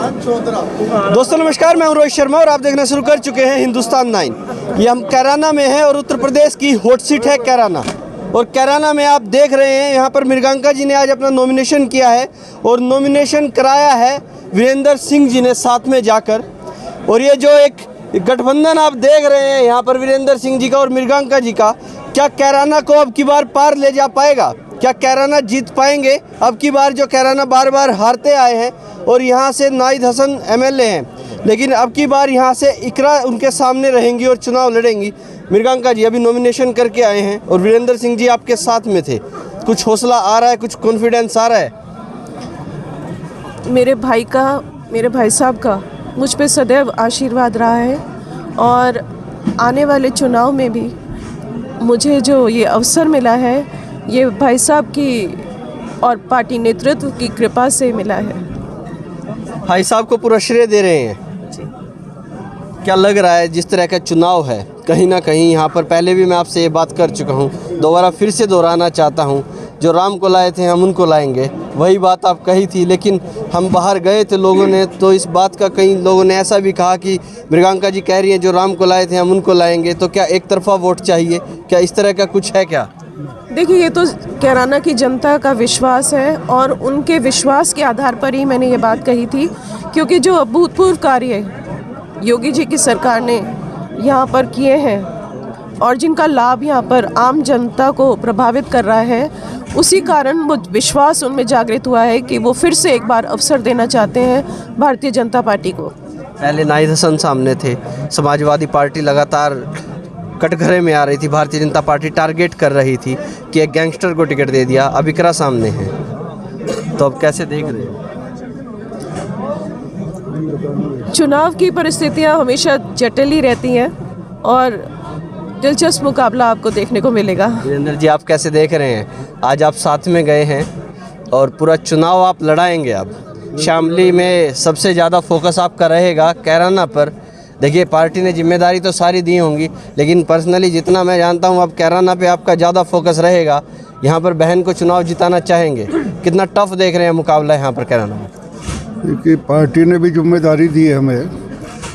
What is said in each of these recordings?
दोस्तों नमस्कार, मैं हूं रोहित शर्मा और आप देखना शुरू कर चुके हैं हिंदुस्तान 9। ये हम कैराना में हैं और उत्तर प्रदेश की हॉट सीट है कैराना। और कैराना में आप देख रहे हैं यहाँ पर मृगांका जी ने आज अपना नॉमिनेशन किया है और नॉमिनेशन कराया है वीरेंद्र सिंह जी ने साथ में जाकर। और ये जो एक गठबंधन आप देख रहे हैं यहाँ पर वीरेंद्र सिंह जी का और मृगांका जी का, क्या कैराना को अब की बार पार ले जा पाएगा? क्या कैराना जीत पाएंगे? अब की बार जो कैराना बार बार हारते आए हैं और यहाँ से नाहिद हसन एमएलए हैं, लेकिन अब की बार यहाँ से इकरा उनके सामने रहेंगी और चुनाव लड़ेंगी। मृगांका जी अभी नॉमिनेशन करके आए हैं और वीरेंद्र सिंह जी आपके साथ में थे, कुछ हौसला आ रहा है, कुछ कॉन्फिडेंस आ रहा है? मेरे भाई साहब का मुझ पे सदैव आशीर्वाद रहा है और आने वाले चुनाव में भी मुझे जो ये अवसर मिला है, ये भाई साहब की और पार्टी नेतृत्व की कृपा से मिला है। भाई साहब को पूरा श्रेय दे रहे हैं। क्या लग रहा है जिस तरह का चुनाव है, कहीं ना कहीं यहाँ पर पहले भी मैं आपसे ये बात कर चुका हूँ, दोबारा फिर से दोहराना चाहता हूँ, जो राम को लाए थे हम उनको लाएंगे, वही बात आप कही थी। लेकिन हम बाहर गए थे लोगों ने, तो इस बात का कई लोगों ने ऐसा भी कहा कि मृगांका जी कह रही हैं जो राम को लाए थे हम उनको लाएंगे, तो क्या एक तरफा वोट चाहिए? क्या इस तरह का कुछ है क्या? देखिए, ये तो कैराना की जनता का विश्वास है और उनके विश्वास के आधार पर ही मैंने ये बात कही थी, क्योंकि जो अभूतपूर्व कार्य योगी जी की सरकार ने यहाँ पर किए हैं और जिनका लाभ यहाँ पर आम जनता को प्रभावित कर रहा है, उसी कारण वो विश्वास उनमें जागृत हुआ है कि वो फिर से एक बार अवसर देना चाहते हैं भारतीय जनता पार्टी को। पहले नाहिद हसन सामने थे, समाजवादी पार्टी लगातार कटघरे में आ रही थी, भारतीय जनता पार्टी टारगेट कर रही थी कि एक गैंगस्टर को टिकट दे दिया, अब इकरा सामने है, तो अब कैसे देख रहे हैं? चुनाव की परिस्थितियाँ हमेशा जटिल ही रहती हैं और दिलचस्प मुकाबला आपको देखने को मिलेगा। वीरेंद्र जी आप कैसे देख रहे हैं? आज आप साथ में गए हैं और पूरा चुनाव आप लड़ाएंगे। अब शामली में सबसे ज़्यादा फोकस आपका रहेगा कैराना पर। देखिए, पार्टी ने जिम्मेदारी तो सारी दी होंगी, लेकिन पर्सनली जितना मैं जानता हूँ अब कैराना पे आपका ज़्यादा फोकस रहेगा। यहाँ पर बहन को चुनाव जिताना चाहेंगे, कितना टफ देख रहे हैं मुकाबला यहाँ पर कैराना में? क्योंकि पार्टी ने भी जिम्मेदारी दी है हमें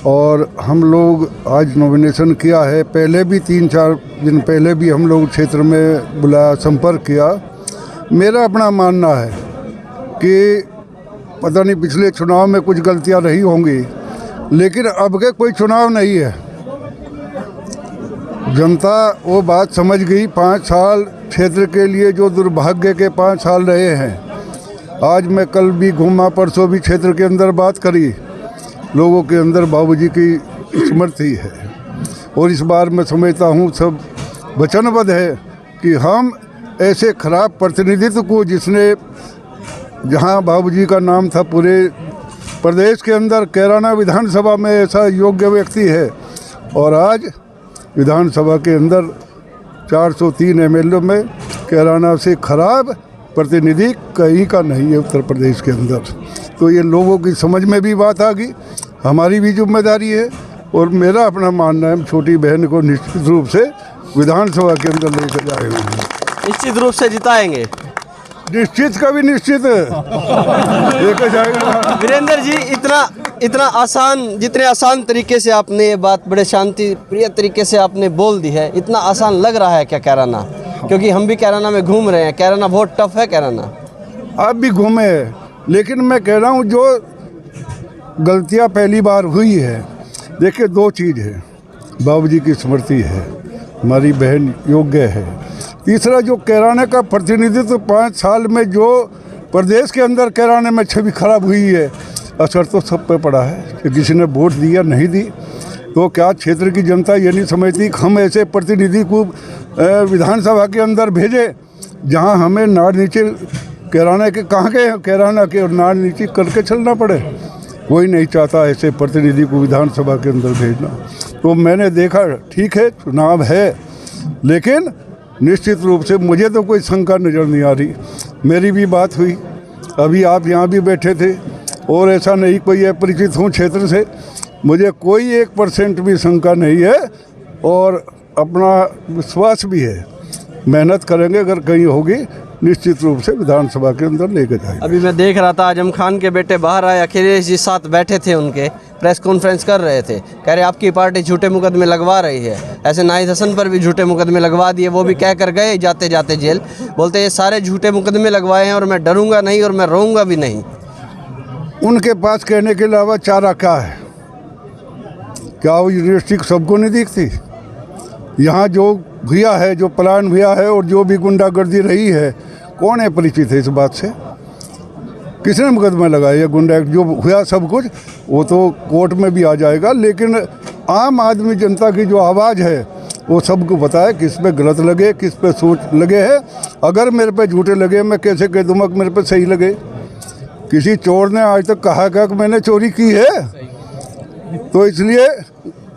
और हम लोग आज नॉमिनेशन किया है। पहले भी 3-4 दिन पहले भी हम लोग क्षेत्र में बुलाया, संपर्क किया। मेरा अपना मानना है कि पता नहीं पिछले चुनाव में कुछ गलतियां रही होंगी, लेकिन अब के कोई चुनाव नहीं है। जनता वो बात समझ गई। 5 साल क्षेत्र के लिए जो दुर्भाग्य के 5 साल रहे हैं, आज मैं कल भी घूमा, परसों भी क्षेत्र के अंदर बात करी, लोगों के अंदर बाबूजी की स्मृति है। और इस बार मैं समझता हूँ सब वचनबद्ध है कि हम ऐसे खराब प्रतिनिधित्व को, जिसने जहाँ बाबूजी का नाम था पूरे प्रदेश के अंदर, कैराना विधानसभा में ऐसा योग्य व्यक्ति है और आज विधानसभा के अंदर 403 एमएलए में कैराना से खराब प्रतिनिधि कहीं का नहीं है उत्तर प्रदेश के अंदर। तो ये लोगों की समझ में भी बात आ गई, हमारी भी जिम्मेदारी है और मेरा अपना मानना है, छोटी बहन को निश्चित रूप से विधानसभा के अंदर लेकर जाएंगे। निश्चित रूप से जिताएंगे? निश्चित का भी निश्चित लेकर जाएगा। वीरेंद्र जी इतना आसान, जितने आसान तरीके से आपने ये बात बड़े शांति प्रिय तरीके से आपने बोल दी है, इतना आसान लग रहा है क्या कैराना? क्योंकि हम भी कैराना में घूम रहे हैं, कैराना बहुत टफ है। कैराना आप भी घूमे हैं, लेकिन मैं कह रहा हूँ जो गलतियाँ पहली बार हुई है, देखिए 2 चीज़ है, बाबूजी की स्मृति है, हमारी बहन योग्य है, तीसरा जो कैराना का प्रतिनिधित्व 5 साल में जो प्रदेश के अंदर कैराना में छवि खराब हुई है, असर तो सब पे पड़ा है कि किसी ने वोट दिया नहीं दी। तो क्या क्षेत्र की जनता ये नहीं समझती कि हम ऐसे प्रतिनिधि को विधानसभा के अंदर भेजें जहां हमें नाड़ नीचे कैराना के कहाँ के कैराना के और नाड़ नीचे करके चलना पड़े? कोई नहीं चाहता ऐसे प्रतिनिधि को विधानसभा के अंदर भेजना। तो मैंने देखा ठीक है चुनाव है, लेकिन निश्चित रूप से मुझे तो कोई शंका नज़र नहीं आ रही। मेरी भी बात हुई, अभी आप यहाँ भी बैठे थे और ऐसा नहीं कोई अपरिचित हूँ क्षेत्र से, मुझे कोई 1% भी शंका नहीं है और अपना विश्वास भी है। मेहनत करेंगे, अगर कहीं होगी निश्चित रूप से विधानसभा के अंदर लेके जाएंगे। अभी मैं देख रहा था आजम खान के बेटे बाहर आए, अखिलेश जी साथ बैठे थे, उनके प्रेस कॉन्फ्रेंस कर रहे थे, कह रहे आपकी पार्टी झूठे मुकदमे लगवा रही है। ऐसे नाहिद हसन पर भी झूठे मुकदमे लगवा दिए, वो भी कह कर गए जाते जाते जेल। बोलते ये सारे झूठे मुकदमे लगवाए हैं और मैं डरूंगा नहीं और मैं रोऊंगा भी नहीं। उनके पास कहने के अलावा चारा क्या है? क्या वो यूनिवर्सिटी सबको नहीं दिखती? यहाँ जो भैया है, जो पलायन भैया है और जो भी गुंडागर्दी रही है, कौन है परिचित है इस बात से? किसने मुकदमा लगाया? ये गुंडा जो हुआ सब कुछ वो तो कोर्ट में भी आ जाएगा, लेकिन आम आदमी जनता की जो आवाज़ है वो सबको पता है किस पे गलत लगे, किस पे सोच लगे है। अगर मेरे पे झूठे लगे, मैं कैसे कह दूँगा कि मेरे पे सही लगे? किसी चोर ने आज तक कहा क्या कि मैंने चोरी की है? तो इसलिए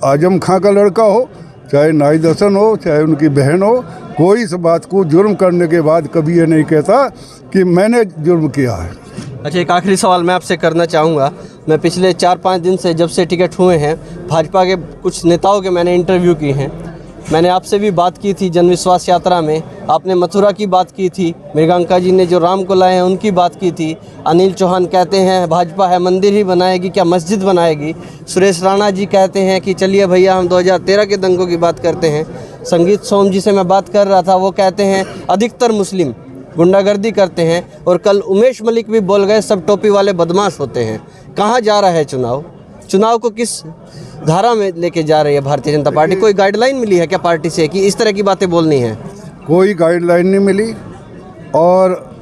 आजम खां का लड़का हो, चाहे नाहिद हसन हो, चाहे उनकी बहन हो, कोई इस बात को जुर्म करने के बाद कभी ये नहीं कहता कि मैंने जुर्म किया है। अच्छा, एक आखिरी सवाल मैं आपसे करना चाहूँगा। मैं पिछले 4-5 दिन से जब से टिकट हुए हैं, भाजपा के कुछ नेताओं के मैंने इंटरव्यू किए हैं। मैंने आपसे भी बात की थी जनविश्वास यात्रा में, आपने मथुरा की बात की थी, मृगांका जी ने जो राम को लाए हैं उनकी बात की थी। अनिल चौहान कहते हैं भाजपा है मंदिर ही बनाएगी, क्या मस्जिद बनाएगी। सुरेश राणा जी कहते हैं कि चलिए भैया हम 2013 के दंगों की बात करते हैं। संगीत सोम जी से मैं बात कर रहा था, वो कहते हैं अधिकतर मुस्लिम गुंडागर्दी करते हैं। और कल उमेश मलिक भी बोल गए सब टोपी वाले बदमाश होते हैं। कहाँ जा रहा है चुनाव को किस धारा में लेके जा रही है भारतीय जनता पार्टी? कोई गाइडलाइन मिली है क्या पार्टी से कि इस तरह की बातें बोलनी है? कोई गाइडलाइन नहीं मिली। और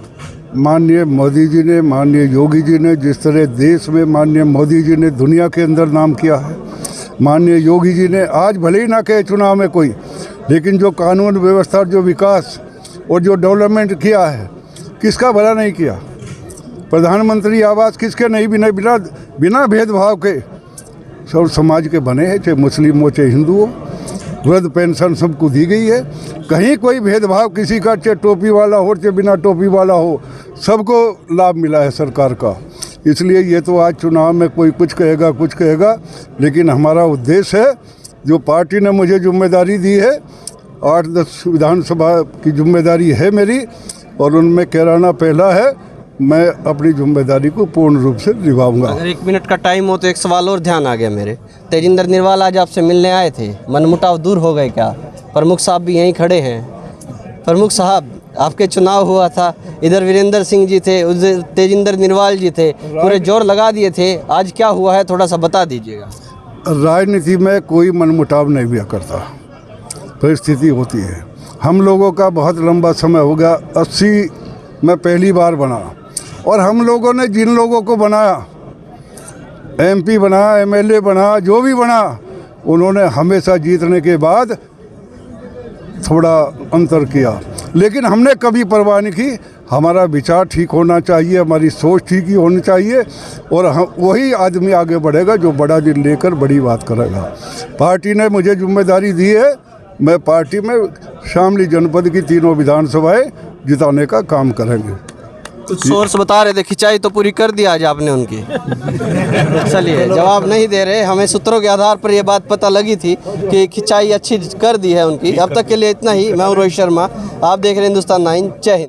माननीय मोदी जी ने, माननीय योगी जी ने जिस तरह देश में माननीय मोदी जी ने दुनिया के अंदर नाम किया है, माननीय योगी जी ने आज भले ही ना कहे चुनाव में कोई, लेकिन जो कानून व्यवस्था, जो विकास और जो डेवलपमेंट किया है, किसका भला नहीं किया? प्रधानमंत्री आवास किसके नहीं बिना भेदभाव के सब समाज के बने हैं, चाहे मुस्लिम हो चाहे हिंदू हो। वृद्ध पेंशन सबको दी गई है, कहीं कोई भेदभाव किसी का, चाहे टोपी वाला हो चाहे बिना टोपी वाला हो, सबको लाभ मिला है सरकार का। इसलिए ये तो आज चुनाव में कोई कुछ कहेगा, लेकिन हमारा उद्देश्य है, जो पार्टी ने मुझे जिम्मेदारी दी है, 8-10 विधानसभा की जिम्मेदारी है मेरी, और उनमें कैराना पहला है। मैं अपनी जिम्मेदारी को पूर्ण रूप से निभाऊंगा। अगर 1 मिनट का टाइम हो तो एक सवाल और ध्यान आ गया मेरे। तेजिंदर निर्वाल आज आपसे मिलने आए थे, मनमुटाव दूर हो गए क्या? प्रमुख साहब भी यहीं खड़े हैं। प्रमुख साहब, आपके चुनाव हुआ था, इधर वीरेंद्र सिंह जी थे, उधर तेजिंदर निर्वाल जी थे, पूरे जोर लगा दिए थे। आज क्या हुआ है थोड़ा सा बता दीजिएगा। राजनीति में कोई मनमुटाव नहीं हुआ करता, परिस्थिति होती है। हम लोगों का बहुत लंबा समय हो गया, 80 में पहली बार बना, और हम लोगों ने जिन लोगों को बनाया, MP बना, MLA बना, जो भी बना, उन्होंने हमेशा जीतने के बाद थोड़ा अंतर किया, लेकिन हमने कभी परवाह नहीं की। हमारा विचार ठीक होना चाहिए, हमारी सोच ठीक ही होनी चाहिए, और हम वही आदमी आगे बढ़ेगा जो बड़ा दिल लेकर बड़ी बात करेगा। पार्टी ने मुझे जिम्मेदारी दी है, मैं पार्टी में शामली जनपद की 3 विधानसभाएं जिताने का काम करेंगे। कुछ सोर्स बता रहे थे खिंचाई तो पूरी कर दी आज आपने उनकी। चलिए, जवाब नहीं दे रहे, हमें सूत्रों के आधार पर यह बात पता लगी थी कि खिंचाई अच्छी कर दी है उनकी। अब तक के लिए इतना ही। मैं हूं रोहित शर्मा, आप देख रहे हैं हिंदुस्तान 9। जय हिंद।